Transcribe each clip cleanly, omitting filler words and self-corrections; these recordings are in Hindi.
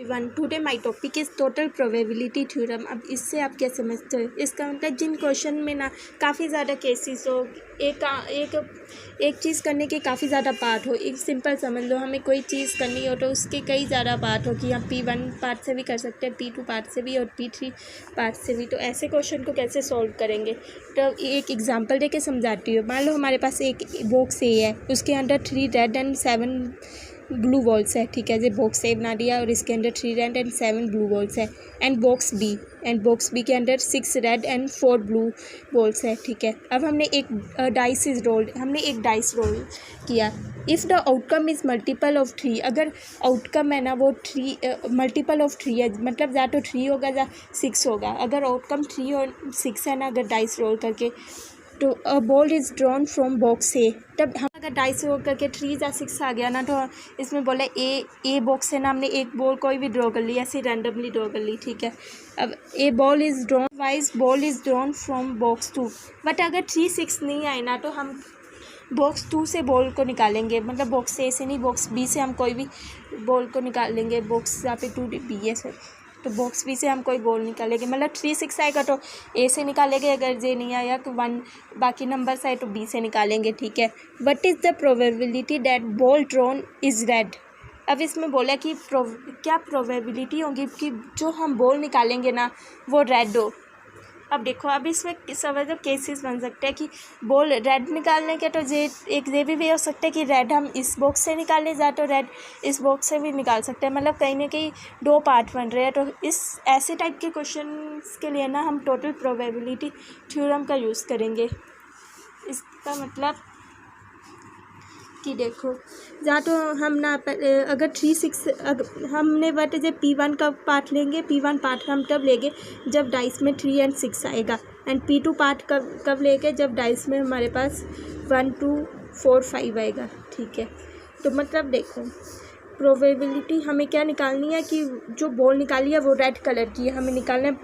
Everyone, today my topic is total probability theorem. अब इससे आप क्या समझते हो? इसका मतलब जिन क्वेश्चन में ना काफ़ी ज़्यादा केसेस हो, एक चीज़ करने के काफ़ी ज़्यादा पार्ट हो। एक सिंपल समझ लो, हमें कोई चीज़ करनी हो तो उसके कई ज़्यादा पार्ट हो कि हम P1 पार्ट से भी कर सकते हैं, P2 पार्ट से भी और P3 पार्ट से भी। तो ऐसे क्वेश्चन को कैसे सॉल्व करेंगे? तो एक एग्जांपल देके समझाती हूँ। मान लो हमारे पास एक बॉक्स ए है, उसके अंदर 3 रेड एंड 7 ब्लू बॉल्स है। ठीक है, जो बॉक्स ए बना दिया और इसके अंदर 3 रेड एंड 7 ब्लू बॉल्स है। एंड बॉक्स बी के अंदर 6 रेड एंड 4 ब्लू बॉल्स है। ठीक है, अब हमने एक डाइस रोल किया। If the outcome is multiple of 3, अगर आउटकम है ना वो 3 मल्टीपल ऑफ 3 है, मतलब या तो 3 होगा या 6 होगा। अगर आउटकम 3 और 6 है ना, अगर डाइस रोल करके, तो a ball is drawn from box A. तब हम अगर डाइस रोल करके 3 या 6 आ गया ना, तो इसमें बोला ए बॉक्स है ना, हमने एक बॉल कोई भी ड्रॉ कर ली, ऐसे रैंडमली ड्रॉ कर ली। ठीक है, अब ball is drawn from box 2। But अगर 3, 6 नहीं आए ना, तो हम बॉक्स 2 से बॉल को निकालेंगे, मतलब बॉक्स ए से नहीं, बॉक्स बी से हम कोई भी बॉल को निकालेंगे। बॉक्स यहाँ पे 2B है सर, तो बॉक्स बी से हम कोई बॉल निकालेंगे। मतलब 3, 6 आएगा तो ए से निकालेंगे, अगर जे नहीं आया तो 1 बाकी नंबर्स आए तो बी से निकालेंगे। ठीक है, what is the probability that ball drawn is red. अब इसमें बोला कि क्या प्रोबेबिलिटी होगी कि जो हम बॉल निकालेंगे ना वो रेड हो। अब देखो, अब इसमें समझो केसेस बन सकते हैं कि बॉल रेड निकालने के, तो ये भी हो सकता है कि रेड हम इस बॉक्स से निकाले जा, तो रेड इस बॉक्स से भी निकाल सकते हैं। मतलब कहीं ना कहीं 2 पार्ट बन रहे हैं। तो इस ऐसे टाइप के क्वेश्चन के लिए ना हम टोटल प्रोबेबिलिटी थ्योरम का यूज़ करेंगे। इसका मतलब कि देखो, या तो हम ना अगर 3, 6 हमने बट जो P1 का पार्ट लेंगे, P1 पार्ट हम तब लेंगे जब डाइस में 3 और 6 आएगा। एंड P2 पार्ट कब लेंगे, जब डाइस में हमारे पास 1, 2, 4, 5 आएगा। ठीक है, तो मतलब देखो, प्रोबेबिलिटी हमें क्या निकालनी है कि जो बॉल निकाली है वो रेड कलर की है, हमें निकालना है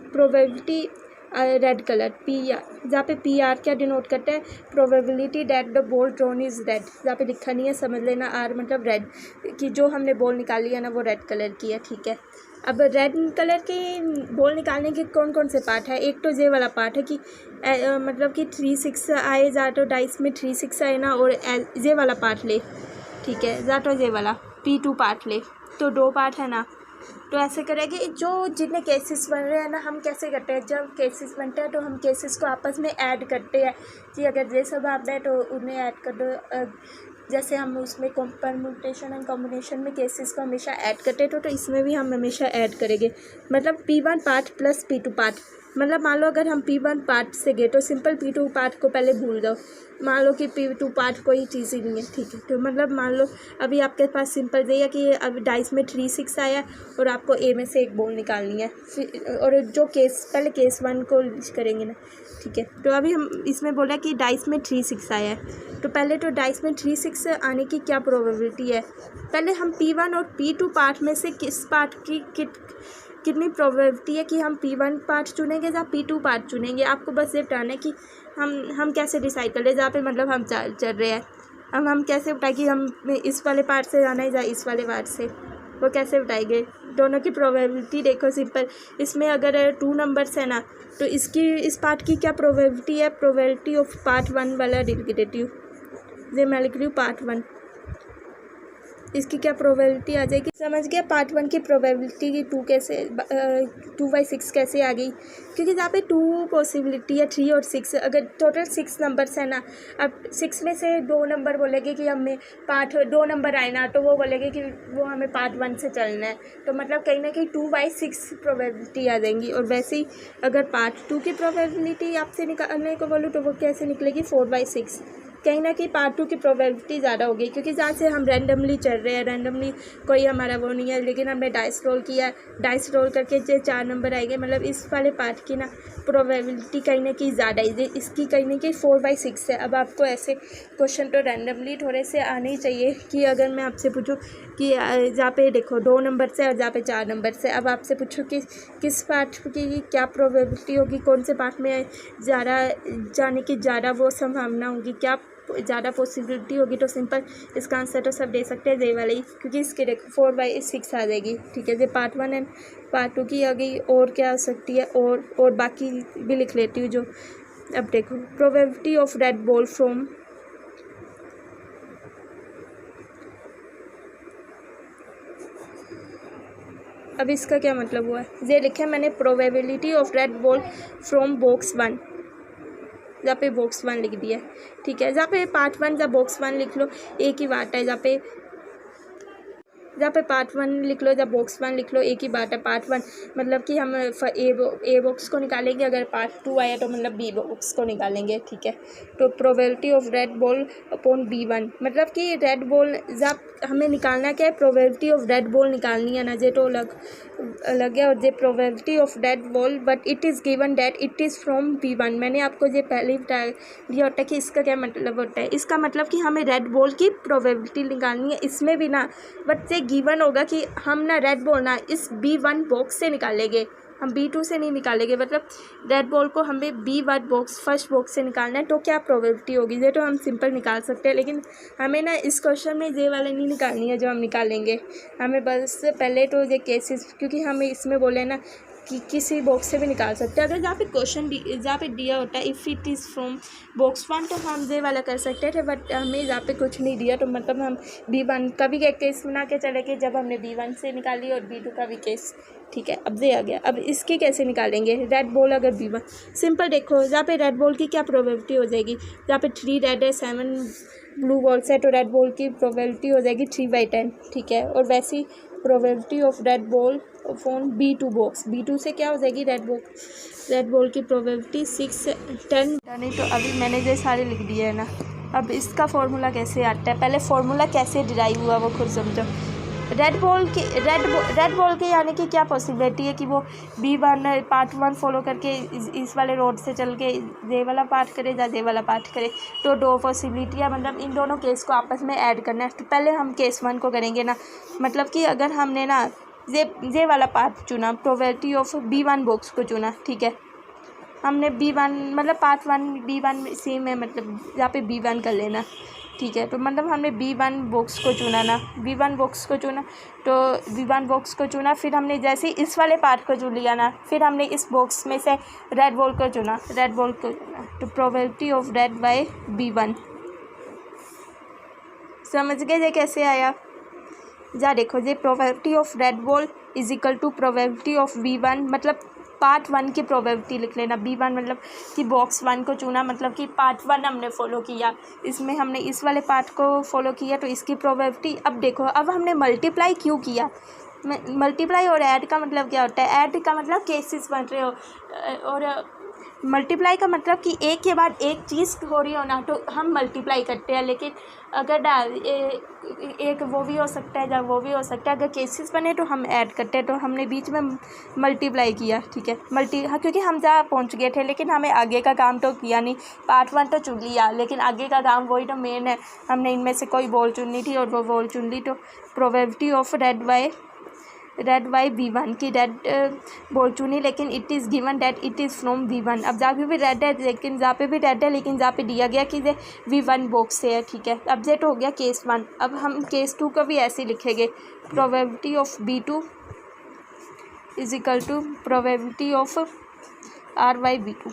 प्रोबेबिलिटी रेड कलर जहाँ पे PR क्या डिनोट करता है, probability that the ball drawn is red. जहाँ पे लिखा नहीं है समझ लेना, R मतलब रेड, कि जो हमने बॉल निकाली है ना वो रेड कलर की है। ठीक है, अब रेड कलर की बॉल निकालने के कौन कौन से पार्ट है? एक तो ये वाला पार्ट है कि मतलब कि 3, 6 आए, या तो डाइस में 3, 6 आए ना, और ये वाला पार्ट ले। ठीक है, या तो ये वाला P2 पार्ट ले, तो 2 पार्ट है ना। तो ऐसे करेंगे, जो जितने केसेस बन रहे हैं ना, हम कैसे करते हैं, जब केसेस बनते हैं तो हम केसेस को आपस में ऐड करते हैं कि अगर ये सब आता है तो उन्हें ऐड कर दो। जैसे हम उसमें परम्यूटेशन एंड कॉम्बिनेशन में केसेस को हमेशा ऐड करते हैं, तो इसमें भी हम हमेशा ऐड करेंगे। मतलब P1 part plus P2 part. मतलब मान लो अगर हम P1 पार्ट से गए तो सिंपल P2 पार्ट को पहले भूल जाओ। मान लो कि P2 पार्ट कोई चीज़ ही नहीं है। ठीक है, तो मतलब मान लो अभी आपके पास सिंपल ये है कि अभी डाइस में 3, 6 आया और आपको ए में से एक बॉल निकालनी है। और जो पहले केस 1 को करेंगे ना। ठीक है, तो अभी हम इसमें बोला कि डाइस में 3, 6 आया है, तो पहले तो डाइस में 3, 6 आने की क्या प्रोबेबिलिटी है, पहले हम P1 और P2 पार्ट में से किस पार्ट की कितनी प्रोबेबिलिटी है कि हम P1 पार्ट चुनेंगे या P2 पार्ट चुनेंगे। आपको बस ये बताना है कि हम कैसे डिसाइड कर ले, जहाँ पे मतलब हम चल रहे हैं। हम कैसे बताएं कि हम इस वाले पार्ट से जाना है या इस वाले पार्ट से, वो कैसे बताएंगे? दोनों की प्रोबेबिलिटी देखो सिंपल। इसमें अगर 2 नंबर्स है ना, तो इस पार्ट की क्या प्रोबेबिलिटी है, प्रोबेबिलिटी ऑफ पार्ट 1 वाला डेरिवेटिव, ये मैं लिख रही हूँ पार्ट 1। इसकी क्या प्रोबेबिलिटी आ जाएगी? समझ गया पार्ट 1 की प्रोबेबिलिटी की 2/6 कैसे आ गई? क्योंकि यहाँ पे 2 पॉसिबिलिटी है, 3 और 6। अगर टोटल 6 नंबर्स है ना, अब 6 में से 2 नंबर बोलेंगे कि हमें पार्ट 2 नंबर आए ना, तो वो बोलेंगे कि वो हमें पार्ट 1 से चलना है। तो मतलब कहीं ना कहीं 2/6 प्रोबेबिलिटी आ जाएंगी। और वैसे ही अगर पार्ट 2 की प्रोबेबिलिटी आपसे निकालने को बोलूँ तो वो कैसे निकलेगी? 4/6। कहीं ना कहीं पार्ट 2 की प्रोबेबिलिटी ज़्यादा होगी, क्योंकि जहाँ से हम रैंडमली चल रहे हैं, रैंडमली कोई हमारा वो नहीं है, लेकिन हमने डाइस रोल किया, डाइस रोल करके जो 4 नंबर आएंगे, मतलब इस वाले पार्ट की ना प्रोबेबिलिटी कहीं ना कहीं ज़्यादा है, इसकी कहीं ना कहीं 4/6 है। अब आपको ऐसे क्वेश्चन तो रैंडमली थोड़े से आने ही चाहिए कि अगर मैं आपसे पूछूँ कि जहाँ पे देखो 2 नंबर से और जहाँ पे 4 नंबर से, अब आपसे पूछूँ कि किस पार्ट की क्या प्रोबेबिलिटी होगी, कौन से पार्ट में ज़्यादा जाने की ज़्यादा वो संभावना होगी, क्या ज़्यादा पॉसिबिलिटी होगी तो सिंपल इसका आंसर तो सब दे सकते हैं जे वाले ही, क्योंकि इसके देखो 4/6 आ जाएगी। ठीक है, ये पार्ट 1 एंड पार्ट 2 की आ गई। और क्या आ सकती है, और बाकी भी लिख लेती हूँ जो। अब देखो probability of red ball from, अब इसका क्या मतलब हुआ है, ये लिखा है मैंने probability of red ball from box 1, जहाँ पे बॉक्स 1 लिख दिया। ठीक है, जहाँ पे पार्ट 1 या बॉक्स 1 लिख लो एक ही बात है। जहाँ पे पार्ट 1 लिख लो या बॉक्स 1 लिख लो एक ही बात है। पार्ट 1 मतलब कि हम ए बॉक्स को निकालेंगे, अगर पार्ट 2 आया तो मतलब बी बॉक्स को निकालेंगे। ठीक है, तो probability of red ball upon B1 मतलब कि रेड बॉल जब हमें निकालना क्या है, प्रोबेबिलिटी ऑफ रेड बॉल निकालनी है ना, जे तो अलग है। और जे probability of red ball but it is given that it is from B1, मैंने आपको ये पहले ही बता दिया होता है कि इसका क्या मतलब होता है। इसका मतलब कि हमें रेड बॉल की प्रोबेबिलिटी निकालनी है, इसमें भी ना बट ये गिवन होगा कि हम ना रेड बॉल ना इस B1 बॉक्स से निकालेंगे, हम B2 से नहीं निकालेंगे। मतलब रेड बॉल को हमें B1 बॉक्स फर्स्ट बॉक्स से निकालना है, तो क्या प्रोबेबिलिटी होगी, ये तो हम सिंपल निकाल सकते हैं। लेकिन हमें ना इस क्वेश्चन में ये वाले नहीं निकालनी है जो हम निकालेंगे, हमें बस पहले तो ये केसेस, क्योंकि हमें इसमें बोले ना कि किसी बॉक्स से भी निकाल सकते हैं। अगर जहाँ पे क्वेश्चन जहाँ पे दिया होता है if it is from box 1 तो हम ये वाला कर सकते थे, बट हमें जहाँ पे कुछ नहीं दिया तो मतलब हम B1 का भी एक केस बना के चले गए जब हमने B1 से निकाली और B2 का भी केस। ठीक है, अब ये आ गया। अब इसकी कैसे निकालेंगे रेड बॉल अगर B1, सिंपल देखो जहाँ पे रेड बॉल की क्या प्रोबेबिलिटी हो जाएगी, जहाँ पे 3 रेड है 7 ब्लू बॉल्स है तो रेड बॉल की प्रोबेबिलिटी हो जाएगी 3/10। ठीक है, और वैसी probability of red ball phone B2 box, B2 से क्या हो जाएगी रेड बॉल की प्रोबेबिलिटी 6/10। नहीं तो अभी मैंने ये सारे लिख दिए है ना। अब इसका फॉर्मूला कैसे आता है, पहले फॉर्मूला कैसे डिराइव हुआ वो खुद समझो। रेड बॉल के यानी कि क्या पॉसिबिलिटी है कि वो B1 पार्ट 1 फॉलो करके इस वाले रोड से चल के ये वाला पार्ट करे या ये वाला पार्ट करे। तो 2 पॉसिबिलिटियाँ, मतलब इन दोनों केस को आपस में ऐड करना है। तो पहले हम केस 1 को करेंगे ना, मतलब कि अगर हमने ना ये वाला पार्ट चुना, प्रोबेबिलिटी ऑफ B1 बॉक्स को चुना। ठीक है, हमने B1 मतलब पार्ट 1 B1 सेम है, मतलब यहाँ पे B1 कर लेना। ठीक है, तो मतलब हमने B1 बॉक्स को चुना ना, B1 बॉक्स को चुना, तो B1 बॉक्स को चुना, फिर हमने जैसे इस वाले पार्ट को चुन लिया ना, फिर हमने इस बॉक्स में से रेड बॉल को चुना, तो probability of red bye B1। समझ गए ये कैसे आया? जा देखो, ये probability of red ball is equal to probability of B1, मतलब पार्ट 1 की प्रोबेबिलिटी लिख लेना। B1 मतलब कि बॉक्स 1 को चुना, मतलब कि पार्ट 1 हमने फॉलो किया, इसमें हमने इस वाले पार्ट को फॉलो किया तो इसकी प्रोबेबिलिटी। अब देखो, अब हमने मल्टीप्लाई क्यों किया, मल्टीप्लाई और ऐड का मतलब क्या होता है, ऐड का मतलब केसेस बन रहे हो, और मल्टीप्लाई का मतलब कि एक के बाद एक चीज़ हो रही हो ना तो हम मल्टीप्लाई करते हैं। लेकिन अगर एक वो भी हो सकता है या वो भी हो सकता है, अगर केसेस बने तो हम ऐड करते हैं, तो हमने बीच में मल्टीप्लाई किया। ठीक है, हाँ, क्योंकि हम जहाँ पहुँच गए थे लेकिन हमें आगे का काम तो किया नहीं। पार्ट 1 तो चुन लिया लेकिन आगे का काम वही तो मेन है, हमने इनमें से कोई बॉल चुननी थी और वो बॉल चुन ली। तो probability of red bye B1 की रेड बॉल चुनी, लेकिन it is given that it is from B1। अब जहाँ पे भी रेड है लेकिन जहाँ पे भी रेड है लेकिन जहाँ पे दिया गया कि ये B1 बॉक्स से है। ठीक है, अब ये तो हो गया केस 1। अब हम केस 2 को भी ऐसे ही लिखेंगे, probability of B2 is equal to probability of R by B2।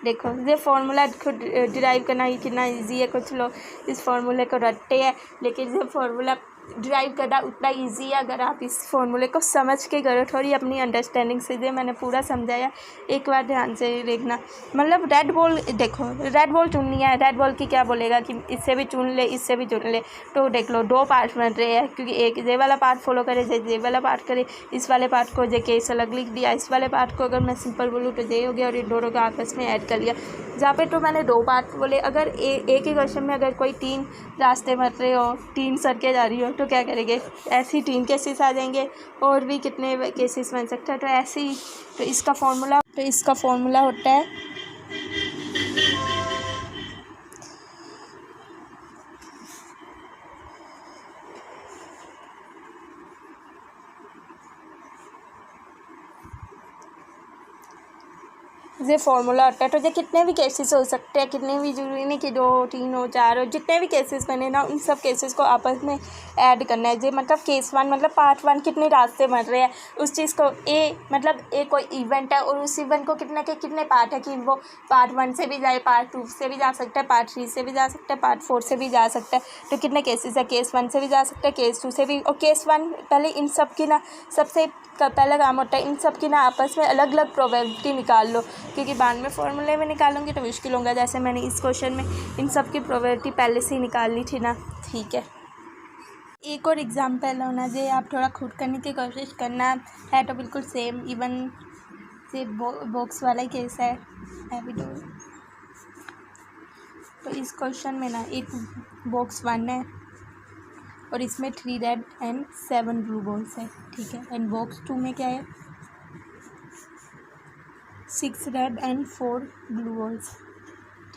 देखो, ये फार्मूला खुद डिराइव करना ही कितना इजी है। कुछ लोग इस फार्मूले को रटते हैं, लेकिन ये फार्मूला ड्राइव करना उतना इजी है अगर आप इस फॉर्मूले को समझ के करो, थोड़ी अपनी अंडरस्टैंडिंग से। जो मैंने पूरा समझाया एक बार ध्यान से देखना। मतलब रेड बॉल, देखो रेड बॉल चुननी है, रेड बॉल की क्या बोलेगा कि इससे भी चुन ले इससे भी चुन ले, तो देख लो 2 पार्ट बन रहे हैं, क्योंकि एक ये वाला पार्ट फॉलो करे, ये वाला पार्ट करे, इस वाले पार्ट को जे केस अलग लिख दिया, इस वाले पार्ट को अगर मैं सिंपल बोलूँ तो ये हो गया, और इन दोनों को आपस में ऐड कर लिया। जहाँ पे तो मैंने 2 पार्ट बोले, अगर एक ही क्वेश्चन में अगर कोई 3 रास्ते बन रहे हो, 3 सड़कें जा रही हो, तो क्या करेंगे, ऐसी 3 केसेस आ जाएंगे, और भी कितने केसेस बन सकते हैं। तो ऐसे ही तो इसका फॉर्मूला होता है ये फार्मूला होता है। तो ये कितने भी केसेस हो सकते हैं, कितने भी, जरूरी नहीं कि 2 3 हो 4 हो, जितने भी केसेस बने ना उन सब केसेस को आपस में ऐड करना है। ये मतलब केस 1 मतलब पार्ट 1 कितने रास्ते बन रहे हैं उस चीज़ को, मतलब ए कोई इवेंट है और उस इवेंट को कितने के कितने पार्ट है कि वो पार्ट 1 से भी जाए, पार्ट 2 से भी जा सकता है, पार्ट 3 से भी जा सकता है, पार्ट 4 से भी जा सकता है। तो कितने केसेस है, केस 1 से भी जा सकता है, केस 2 से भी। और केस 1 पहले इन सब की ना सबसे पहला काम होता है इन सब की ना आपस में अलग अलग प्रोबेबिलिटी निकाल लो, क्योंकि बाद में फॉर्मूले में निकालूंगी तो मुश्किल होगा। जैसे मैंने इस क्वेश्चन में इन सब की प्रोबेबिलिटी पहले से ही निकाल ली थी ना। ठीक है, एक और एग्जाम्पल होना चाहिए, आप थोड़ा खुद करने की कोशिश करना है तो बिल्कुल सेम इवन से बॉक्स वाला ही केस है भी। तो इस क्वेश्चन में ना एक बॉक्स 1 है और इसमें 3 रेड एंड 7 ब्लू बॉल्स है। ठीक है, एंड बॉक्स 2 में क्या है, 6 रेड एंड 4 ब्लू बॉल्स।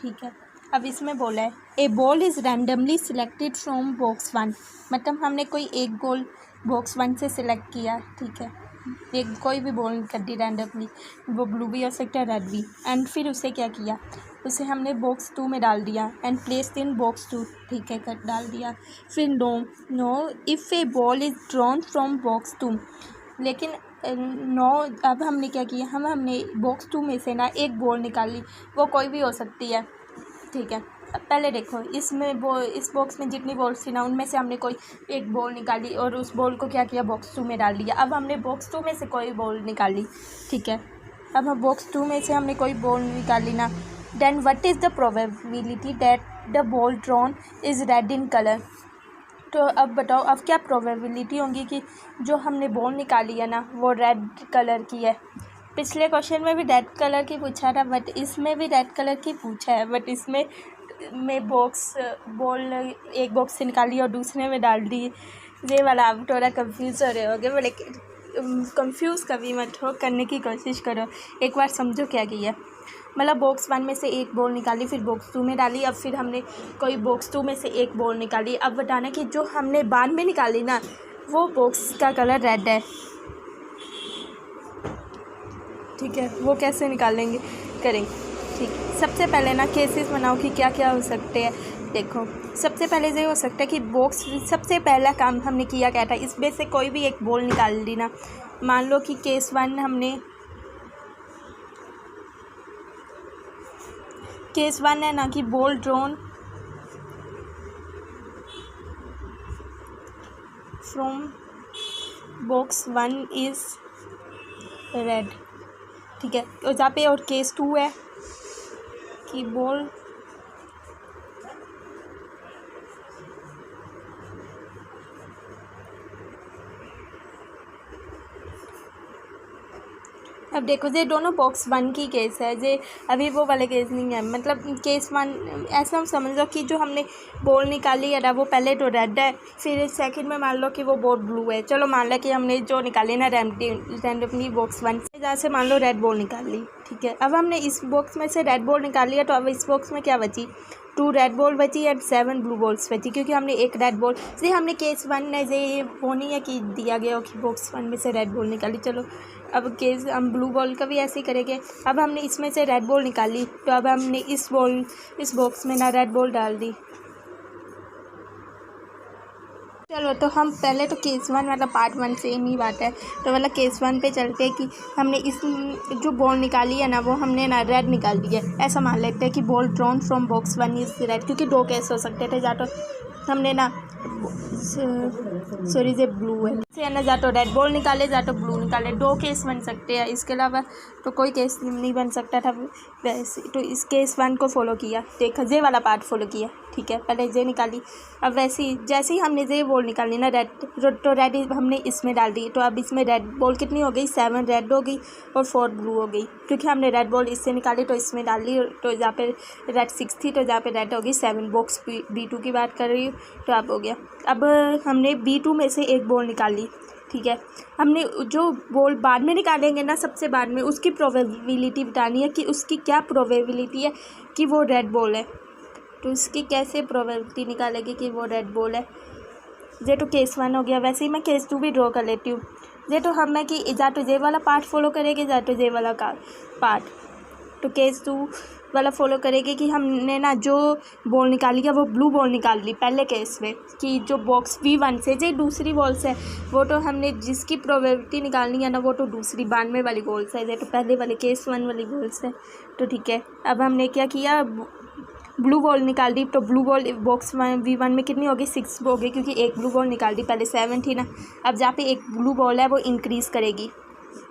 ठीक है, अब इसमें बोला है a ball is randomly selected from box 1, मतलब हमने कोई एक बॉल बॉक्स 1 से सिलेक्ट किया। ठीक है, एक कोई भी बॉल कर दी रैंडमली, वो ब्लू भी हो सकता है रेड भी, एंड फिर उसे क्या किया, उसे हमने बॉक्स 2 में डाल दिया एंड प्लेस्ड इन बॉक्स 2। ठीक है, कर डाल दिया। फिर know if A ball is drawn from box 2, लेकिन नो अब हमने क्या किया, हमने बॉक्स 2 में से ना एक बॉल निकाली, वो कोई भी हो सकती है। ठीक है, अब पहले देखो इसमें इस बॉक्स में जितनी बॉल्स थी ना उनमें से हमने कोई एक बॉल निकाली और उस बॉल को क्या किया, बॉक्स 2 में डाल दिया। अब हमने बॉक्स 2 में से कोई बॉल निकाली। ठीक है, अब हम बॉक्स 2 में से हमने कोई बॉल निकाली ना, then what is the probability that the ball drawn is red in colour. तो अब बताओ, अब क्या प्रोबेबिलिटी होगी कि जो हमने बॉल निकाली है ना वो रेड कलर की है। पिछले क्वेश्चन में भी रेड कलर की पूछा था, बट इसमें भी रेड कलर की पूछा है, बट इसमें मैं बॉल एक बॉक्स से निकाली और दूसरे में डाल दी। ये वाला आप थोड़ा कंफ्यूज हो रहे होगे, बट कंफ्यूज कभी मत हो, करने की कोशिश करो, एक बार समझो क्या किया। मतलब बॉक्स 1 में से एक बॉल निकाली, फिर बॉक्स 2 में डाली, अब फिर हमने कोई बॉक्स 2 में से एक बॉल निकाली। अब बताना कि जो हमने बाद में निकाली ना वो बॉक्स का कलर रेड है। ठीक है, वो कैसे निकालेंगे करेंगे। ठीक है, सबसे पहले ना केसेस बनाओ कि क्या क्या हो सकते हैं। देखो, सबसे पहले ये हो सकता है कि बॉक्स, सबसे पहला काम हमने किया क्या था, इसमें से कोई भी एक बॉल निकाल दी ना। मान लो कि केस 1 है ना कि ball drawn from box 1 is red. ठीक है, तो जहाँ पे, और केस 2 है कि बॉल अब देखो ये दोनों बॉक्स 1 की केस है, ये अभी वो वाले केस नहीं है। मतलब केस 1 ऐसा हम समझ लो कि जो हमने बॉल निकाली है ना वो पहले तो रेड है, फिर सेकंड में मान लो कि वो बॉल ब्लू है। चलो मान लो कि हमने जो निकाली ना रैंडमली बॉक्स 1 से, जहाँ से मान लो रेड बॉल निकाल ली। ठीक है, अब हमने इस बॉक्स में से रेड बॉल निकाली है, तो अब इस बॉक्स में क्या बची, 2 रेड बॉल बची एंड 7 ब्लू बॉल्स बची, क्योंकि हमने एक रेड बॉल से हमने केस 1 में ये वो नहीं है कि दिया गया हो कि बॉक्स 1 में से रेड बॉल निकाली। चलो अब केस हम ब्लू बॉल का भी ऐसे ही करेंगे। अब हमने इसमें से रेड बॉल निकाली, तो अब हमने इस बॉक्स में ना रेड बॉल डाल दी। चलो तो हम पहले तो केस 1 मतलब पार्ट 1 से ही बात है, तो मतलब केस 1 पे चलते हैं कि हमने इस जो बॉल निकाली है ना वो हमने ना रेड निकाल दी है। ऐसा मान लेते हैं कि ball drawn from box 1 is red, क्योंकि 2 केस हो सकते थे, या तो हमने ना सॉरी ये ब्लू है ना, या तो रेड बॉल निकाले या तो ब्लू निकाले, 2 केस बन सकते हैं। इसके अलावा तो कोई केस नहीं बन सकता था वैसे, तो इस केस 1 को फॉलो किया, देखा ये वाला पार्ट फॉलो किया। ठीक है, पहले ये निकाली, अब वैसे ही जैसे ही हमने ये बॉल निकाली ना रेड, तो रेड हमने इसमें डाल दी, तो अब इसमें रेड बॉल कितनी हो गई, 7 रेड हो गई और 4 ब्लू हो गई, क्योंकि हमने रेड बॉल इससे निकाली तो इसमें डाल दी, तो जहाँ पे रेड 6 थी तो जहाँ पे रेड हो गई 7। बॉक्स B2 की बात कर रही हूँ, तो अब हो गया। अब हमने B2 में से एक बॉल निकाली। ठीक है, हमने जो बॉल बाद में निकालेंगे ना सबसे बाद में, उसकी प्रोबेबिलिटी बतानी है कि उसकी क्या प्रोबेबिलिटी है कि वो रेड बॉल है। तो उसकी कैसे प्रोबेबिलिटी निकालेगी कि वो रेड बॉल है। ये तो केस 1 हो गया, वैसे ही मैं केस 2 भी ड्रॉ कर लेती हूँ। ये तो हम है कि या तो ये वाला पार्ट फॉलो करेंगे या तो ये वाला पार्ट। तो केस 2 वाला फॉलो करेगी कि हमने ना जो बॉल निकाली है वो ब्लू बॉल निकाल ली पहले केस में, कि जो बॉक्स V1 से जो दूसरी बॉल से वो तो हमने जिसकी प्रोबेबिलिटी निकालनी है ना वो तो दूसरी 92 वाली बॉल से है, तो पहले वाले केस 1 वाली बॉल से। तो ठीक है, अब हमने क्या किया, ब्लू बॉल निकाल दी, तो ब्लू बॉल बॉक्स V1 में कितनी होगी 6 होगी, क्योंकि एक ब्लू बॉल निकाल दी, पहले 7 थी ना। अब जहाँ पे एक ब्लू बॉल है वो इंक्रीज़ करेगी,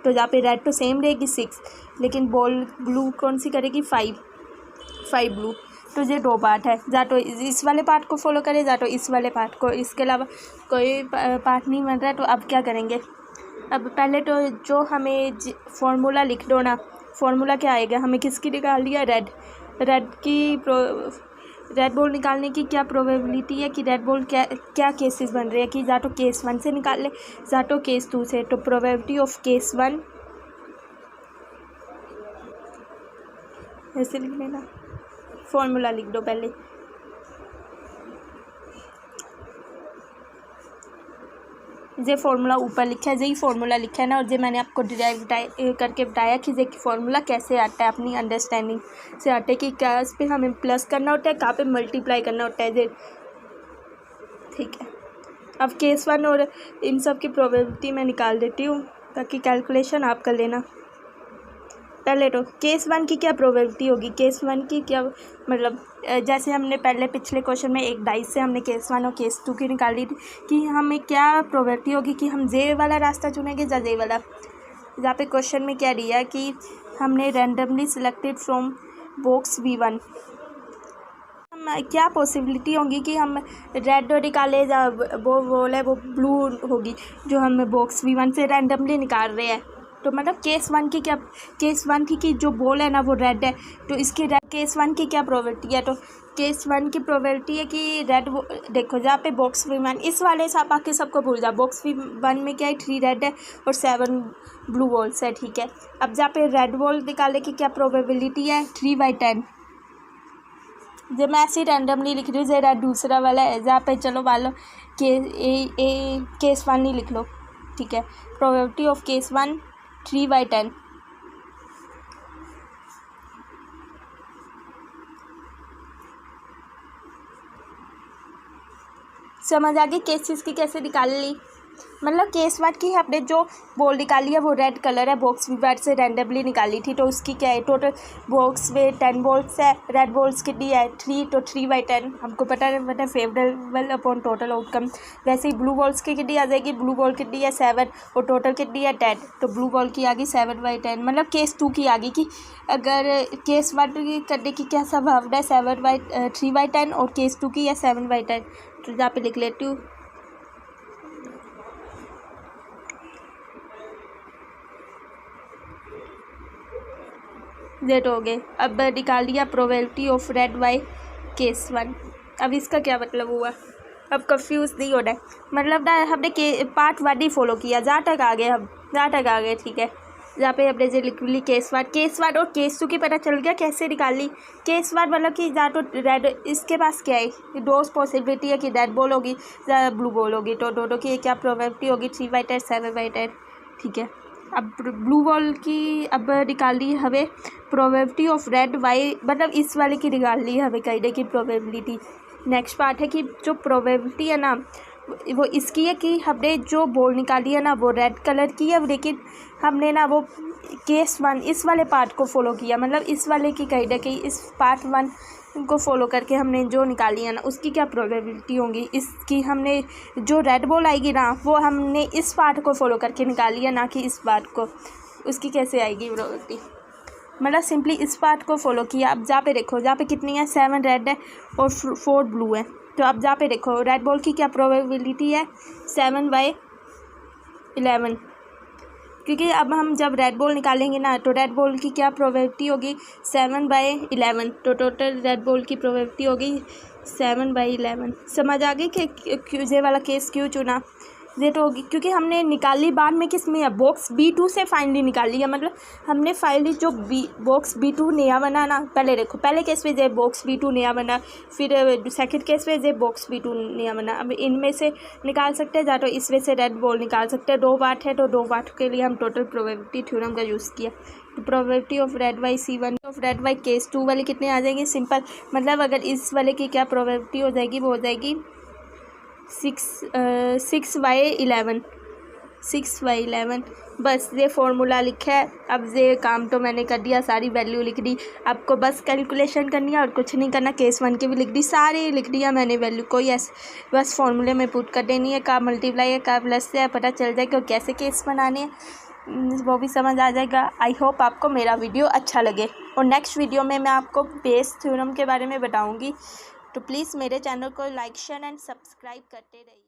तो जहाँ पे रेड तो सेम रहेगी 6, लेकिन बॉल ब्लू कौन सी करेगी 5 ब्लू। तो ये 2 पार्ट है, या तो इस वाले पार्ट को फॉलो करें या तो इस वाले पार्ट को, इसके अलावा कोई पार्ट नहीं बन रहा है। तो अब क्या करेंगे, अब पहले तो जो हमें फॉर्मूला लिख दो ना, फॉर्मूला क्या आएगा, हमें किसकी निकाल लिया, रेड बॉल निकालने की क्या प्रोबेबिलिटी है कि रेड बॉल क्या केसेस बन रहे हैं, कि या तो केस 1 से निकाल ले या तो केस 2 से। तो प्रोबेबिलिटी ऑफ केस 1 ऐसे लिख लेना, फॉर्मूला लिख दो पहले, ये फार्मूला ऊपर लिखा है, यही फार्मूला लिखा है ना, और ये मैंने आपको डिराइव करके बताया कि ये फार्मूला कैसे आता है, अपनी अंडरस्टैंडिंग से आता है कि क्या इस पर हमें प्लस करना होता है, कहाँ पे मल्टीप्लाई करना होता है। ये ठीक है, अब केस 1 और इन सब की प्रोबेबिलिटी मैं निकाल देती हूँ ताकि कैलकुलेशन आप कर लेना। पहले तो केस 1 की क्या प्रोबेबिलिटी होगी, केस 1 की क्या मतलब, जैसे हमने पहले पिछले क्वेश्चन में एक डाइस से हमने केस 1 और केस 2 की निकाली थी, कि हमें क्या प्रोबेबिलिटी होगी कि हम जे वाला रास्ता चुनेंगे या जे वाला। जहाँ पे क्वेश्चन में क्या दिया कि हमने randomly selected from box V1, क्या पॉसिबिलिटी होगी कि हम रेड निकालें या वो बॉल है वो ब्लू होगी जो हम बॉक्स V1 से रैंडमली निकाल रहे हैं। तो मतलब केस 1 की क्या, केस 1 की जो बॉल है ना वो रेड है, तो इसकी केस 1 की क्या प्रोबेबिलिटी है, तो केस 1 की प्रोबेबिलिटी है कि रेड, देखो जहाँ पे बॉक्स V1 इस वाले से बाकी सबको भूल जाओ, बॉक्स V1 में क्या है 3 रेड है और 7 ब्लू बॉल्स है। ठीक है, अब जहाँ पे रेड बॉल निकालने की क्या प्रोबेबिलिटी है 3/10, जब मैं ऐसे ही रैंडमली लिख रही हूँ, ज़रा दूसरा वाला है जहाँ पे चलो मान लो केस 1 ही लिख लो। ठीक है, प्रोबेबिलिटी ऑफ केस 1 3/10। समझ आ गई केसेस की कैसे निकाल ली, मतलब केस 1 की हमने जो बॉल निकाली है वो रेड कलर है, बॉक्स V1 से रैंडमली निकाली थी, तो उसकी क्या है टोटल बॉक्स में 10 बॉल्स है, रेड बॉल्स कितनी है 3, तो 3/10 हमको पता है फेवरेबल अपॉन टोटल आउटकम। वैसे ही ब्लू बॉल्स की कितनी आ जाएगी, ब्लू बॉल कितनी है 7 और टोटल कितनी है 10, तो ब्लू बॉल की आ गई 7/10। मतलब केस 2 की आ गई कि अगर केस 1 की करने की क्या संभावना है 3/10 और केस 2 की है 7/10। तो यहाँ पे लिख लेती हूँ, जेट हो गए। अब निकाल लिया probability of red by case 1। अब इसका क्या मतलब हुआ, अब कंफ्यूज नहीं होना है, मतलब ना हमने पार्ट 1 ही फॉलो किया, जहाँ तक आ गए। ठीक है, जहाँ पे हमने जो लिख ली केस 1 और केस 2 की पता चल गया कैसे निकाल ली। केस 1 मतलब कि जहाँ तो रेड, इसके पास क्या है 2 पॉसिबिलिटी है कि रेड बॉल होगी या ब्लू बॉल होगी, तो दोनों की क्या प्रोबेबिलिटी होगी 3/10 7/10। ठीक है, अब ब्लू बॉल की अब निकाल ली हमें प्रोबेबिलिटी ऑफ रेड वाई, मतलब इस वाले की निकाल ली हमें कहने की प्रोबेबिलिटी। नेक्स्ट पार्ट है कि जो प्रोबेबिलिटी है ना वो इसकी है कि हमने जो बॉल निकाली है ना वो रेड कलर की है, लेकिन हमने ना वो केस 1 इस वाले पार्ट को फॉलो किया, मतलब इस वाले की कहने की इस पार्ट 1 को फॉलो करके हमने जो निकाली है ना उसकी क्या प्रोबेबिलिटी होंगी, इसकी हमने जो रेड बॉल आएगी ना वो हमने इस पार्ट को फॉलो करके निकाली है, ना कि इस पार्ट को, उसकी कैसे आएगी प्रोबेबिलिटी, मतलब सिंपली इस पार्ट को फॉलो किया। अब जहाँ पे देखो, जहाँ पे कितनी है 7 रेड है और 4 ब्लू है, तो अब जहाँ पे देखो रेड बॉल की क्या प्रोबेबिलिटी है 7/11, क्योंकि अब हम जब रेड बॉल निकालेंगे ना तो रेड बॉल की क्या प्रोबेबिलिटी होगी 7/11, तो टोटल रेड बॉल की प्रोबेबिलिटी होगी 7/11। समझ आ गई कि ये वाला केस क्यों चुना, जेड होगी, क्योंकि हमने निकाली बाद में किस में है, बॉक्स B2 से फाइनली निकाली है। मतलब हमने फाइनली जो बॉक्स B2 नया बना ना, पहले देखो पहले केस में जेड बॉक्स B2 नया बना, फिर सेकंड केस में जेड बॉक्स B2 नया बना। अब इनमें से निकाल सकते हैं, या तो इसमें से रेड बॉल निकाल सकते हैं। 2 पार्ट है तो 2 पार्ट के लिए हम टोटल प्रोबेबिलिटी थ्योरम का यूज़ किया। तो probability of red by C1 of red by case 2 वाले कितने आ जाएंगे, सिंपल। मतलब अगर इस वाले की क्या प्रोबेबिलिटी हो जाएगी, वो हो जाएगी 6/11 6/11। बस ये फॉर्मूला लिखा है। अब ये काम तो मैंने कर दिया, सारी वैल्यू लिख दी। आपको बस कैलकुलेशन करनी है और कुछ नहीं करना। केस 1 की भी लिख दी, सारी लिख दिया मैंने वैल्यू, कोई ऐसे बस फॉर्मूले में पुट कर देनी है। का मल्टीप्लाई है का प्लस से है, पता चल जाएगा कैसे केस बनाने हैं, वो भी समझ आ जाएगा। आई होप आपको मेरा वीडियो अच्छा लगे, और नेक्स्ट वीडियो में मैं आपको बेस थ्योरम के बारे में बताऊँगी। तो प्लीज़ मेरे चैनल को लाइक शेयर एंड सब्सक्राइब करते रहिए।